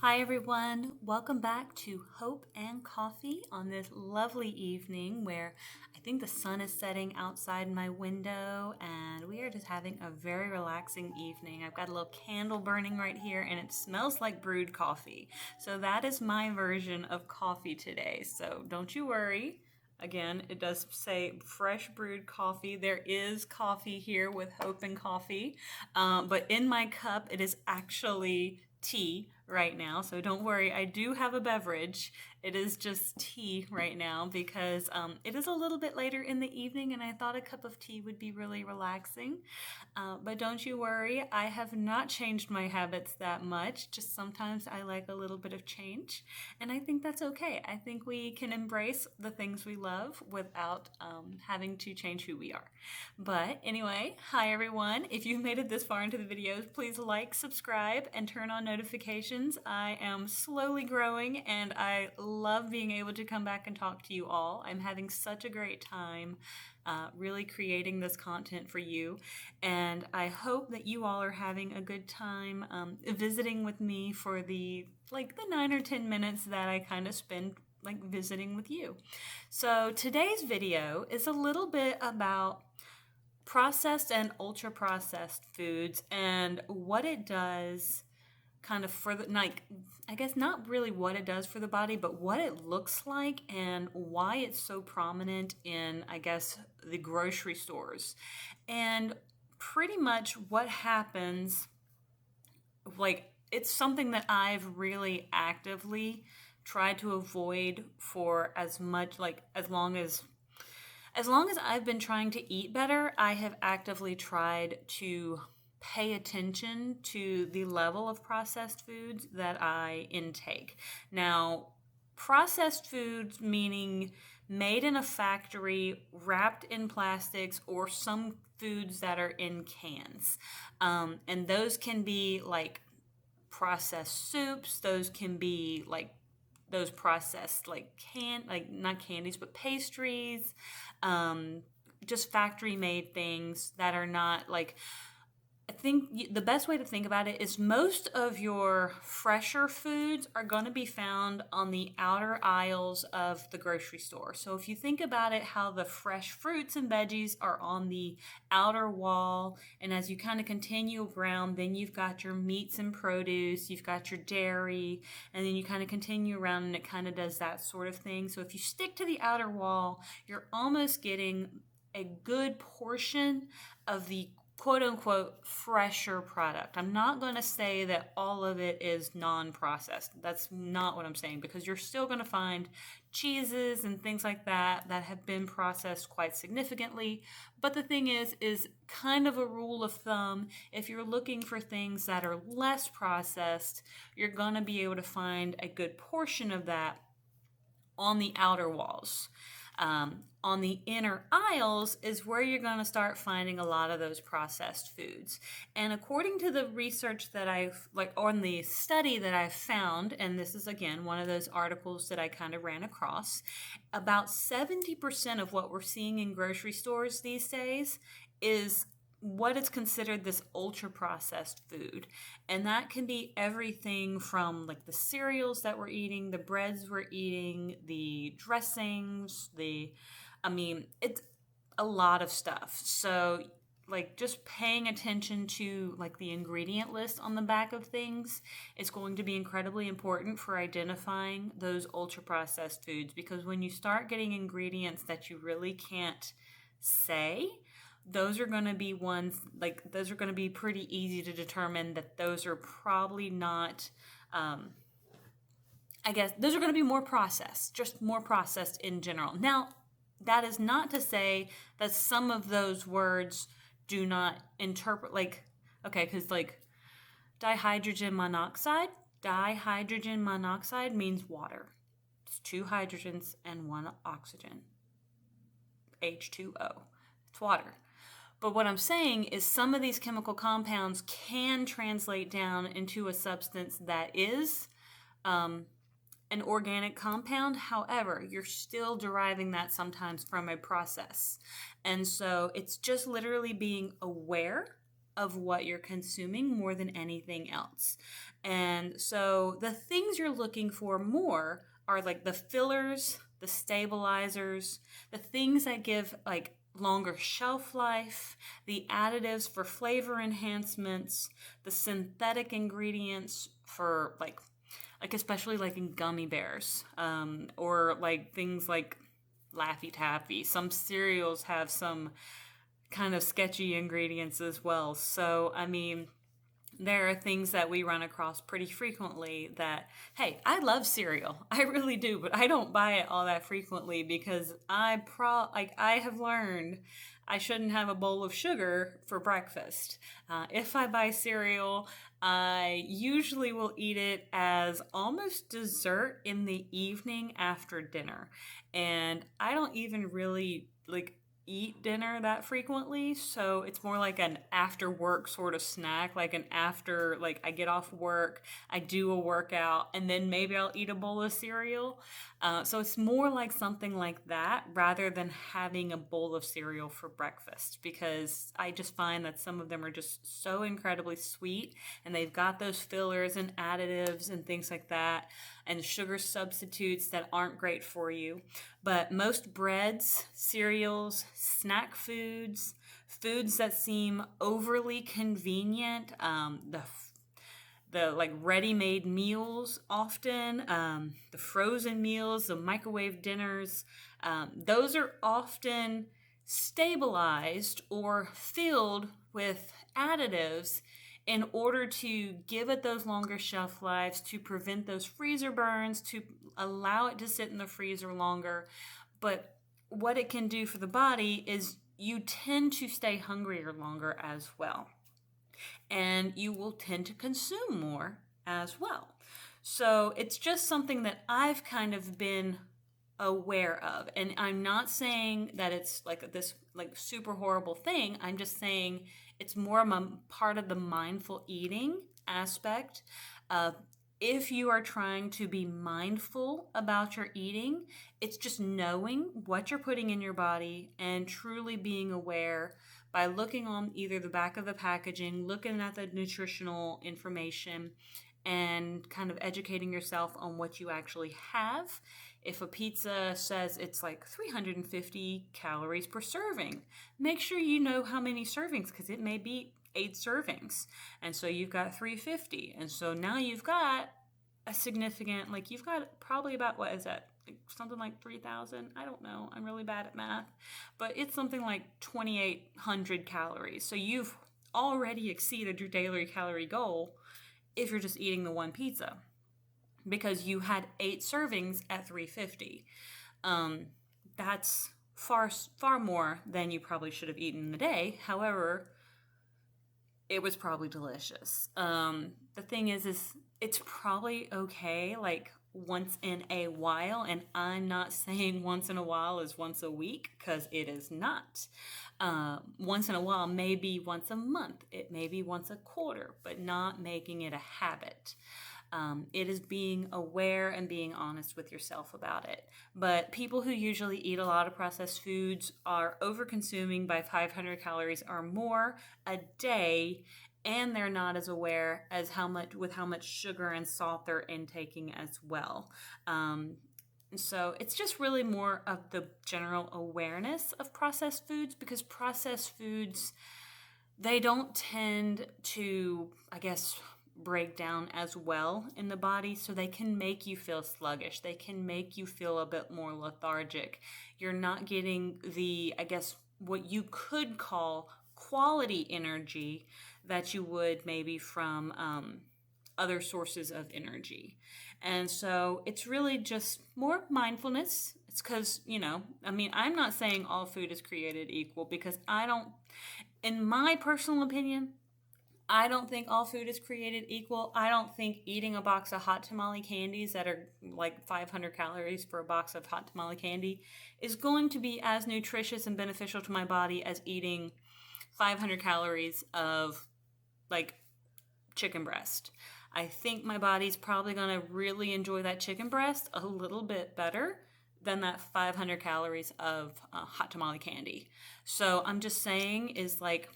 Hi everyone, welcome back to Hope and Coffee on this lovely evening where I think the sun is setting outside my window and we are just having a very relaxing evening. I've got a little candle burning right here and it smells like brewed coffee. So that is my version of coffee today. So don't you worry. Again, it does say fresh brewed coffee. There is coffee here with Hope and Coffee, but in my cup it is actually tea right now. So don't worry, I do have a beverage. It is just tea right now because it is a little bit later in the evening and I thought a cup of tea would be really relaxing. But don't you worry, I have not changed my habits that much. Just sometimes I like a little bit of change. And I think that's okay. I think we can embrace the things we love without having to change who we are. But anyway, hi everyone. If you've made it this far into the videos, please like, subscribe, and turn on notifications. I am slowly growing and I love being able to come back and talk to you all. I'm having such a great time really creating this content for you. And I hope that you all are having a good time visiting with me for the 9 or 10 minutes that I kind of spend visiting with you. So today's video is a little bit about processed and ultra processed foods and what it does kind of for the I guess not really what it does for the body, but what it looks like and why it's so prominent in, I guess, the grocery stores. And pretty much what happens, it's something that I've really actively tried to avoid for as long as I've been trying to eat better. I have actively tried to pay attention to the level of processed foods that I intake. Now, processed foods meaning made in a factory, wrapped in plastics, or some foods that are in cans. And those can be like processed soups, those can be those processed not candies but pastries, just factory made things that are not I think the best way to think about it is most of your fresher foods are going to be found on the outer aisles of the grocery store. So if you think about it, how the fresh fruits and veggies are on the outer wall, and as you kind of continue around, then you've got your meats and produce, you've got your dairy, and then you kind of continue around and it kind of does that sort of thing. So if you stick to the outer wall, you're almost getting a good portion of the quote-unquote fresher product. I'm not going to say that all of it is non-processed. That's not what I'm saying, because you're still going to find cheeses and things like that that have been processed quite significantly. But the thing is kind of a rule of thumb, if you're looking for things that are less processed, you're going to be able to find a good portion of that on the outer walls. On the inner aisles is where you're going to start finding a lot of those processed foods. And according to the research that on the study that I've found, and this is again one of those articles that I kind of ran across, about 70% of what we're seeing in grocery stores these days is what is considered this ultra processed food. And that can be everything from the cereals that we're eating, the breads we're eating, the dressings, it's a lot of stuff. So just paying attention to the ingredient list on the back of things is going to be incredibly important for identifying those ultra processed foods, because when you start getting ingredients that you really can't say, those are going to be ones those are going to be pretty easy to determine that those are probably not I guess those are going to be more processed, just more processed in general. Now, that is not to say that some of those words do not interpret okay, because dihydrogen monoxide means water. It's two hydrogens and one oxygen, H2O. It's water. But what I'm saying is some of these chemical compounds can translate down into a substance that is an organic compound. However, you're still deriving that sometimes from a process. And so it's just literally being aware of what you're consuming more than anything else. And so the things you're looking for more are like the fillers, the stabilizers, the things that give like longer shelf life, the additives for flavor enhancements, the synthetic ingredients for like especially like in gummy bears, or like things like Laffy Taffy. Some cereals have some kind of sketchy ingredients as well. So, I mean, there are things that we run across pretty frequently that, hey, I love cereal. I really do, but I don't buy it all that frequently because I have learned I shouldn't have a bowl of sugar for breakfast. If I buy cereal, I usually will eat it as almost dessert in the evening after dinner. And I don't even really like eat dinner that frequently, so it's more like an after work sort of snack, like an after, like I get off work, I do a workout, and then maybe I'll eat a bowl of cereal. So it's more like something like that rather than having a bowl of cereal for breakfast, because I just find that some of them are just so incredibly sweet and they've got those fillers and additives and things like that and sugar substitutes that aren't great for you. But most breads, cereals, snack foods, foods that seem overly convenient, the like ready-made meals often, the frozen meals, the microwave dinners, those are often stabilized or filled with additives in order to give it those longer shelf lives, to prevent those freezer burns, to allow it to sit in the freezer longer. But what it can do for the body is you tend to stay hungrier longer as well. And you will tend to consume more as well. So it's just something that I've kind of been aware of. And I'm not saying that it's like this like super horrible thing. I'm just saying it's more of a part of the mindful eating aspect. If you are trying to be mindful about your eating, it's just knowing what you're putting in your body and truly being aware by looking on either the back of the packaging, looking at the nutritional information, and kind of educating yourself on what you actually have. If a pizza says it's like 350 calories per serving, make sure you know how many servings, because it may be 8 servings. And so you've got 350. And so now you've got a significant, like you've got probably about, what is that? Like something like 3,000. I don't know. I'm really bad at math. But it's something like 2,800 calories. So you've already exceeded your daily calorie goal if you're just eating the one pizza, because you had 8 servings at 350. That's far more than you probably should have eaten in a day. However, it was probably delicious. The thing is it's probably okay like once in a while, and I'm not saying once in a while is once a week, because it is not. Once in a while may be once a month, it may be once a quarter, but not making it a habit. It is being aware and being honest with yourself about it. But people who usually eat a lot of processed foods are over-consuming by 500 calories or more a day, and they're not as aware as how much sugar and salt they're intaking as well. So it's just really more of the general awareness of processed foods, because processed foods, they don't tend to, I guess, break down as well in the body, so they can make you feel sluggish. They can make you feel a bit more lethargic. You're not getting the, I guess, what you could call quality energy that you would maybe from other sources of energy. And so it's really just more mindfulness. It's because, I'm not saying all food is created equal, because in my personal opinion, I don't think all food is created equal. I don't think eating a box of hot tamale candies that are like 500 calories for a box of hot tamale candy is going to be as nutritious and beneficial to my body as eating 500 calories of like chicken breast. I think my body's probably going to really enjoy that chicken breast a little bit better than that 500 calories of hot tamale candy. So I'm just saying is like,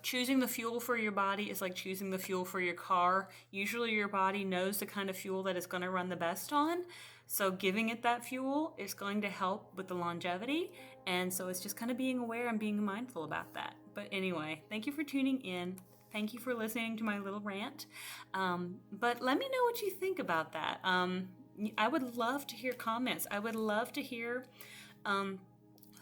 choosing the fuel for your body is like choosing the fuel for your car. Usually your body knows the kind of fuel that it's going to run the best on. So giving it that fuel is going to help with the longevity. And so it's just kind of being aware and being mindful about that. But anyway, thank you for tuning in. Thank you for listening to my little rant. But let me know what you think about that. I would love to hear comments. I would love to hear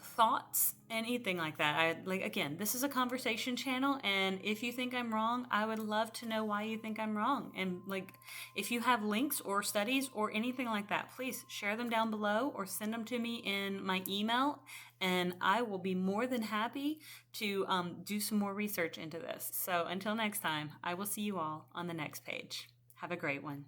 thoughts, anything like that. Again, this is a conversation channel, and if you think I'm wrong, I would love to know why you think I'm wrong. And if you have links or studies or anything like that, please share them down below or send them to me in my email, and I will be more than happy to do some more research into this. So until next time, I will see you all on the next page. Have a great one.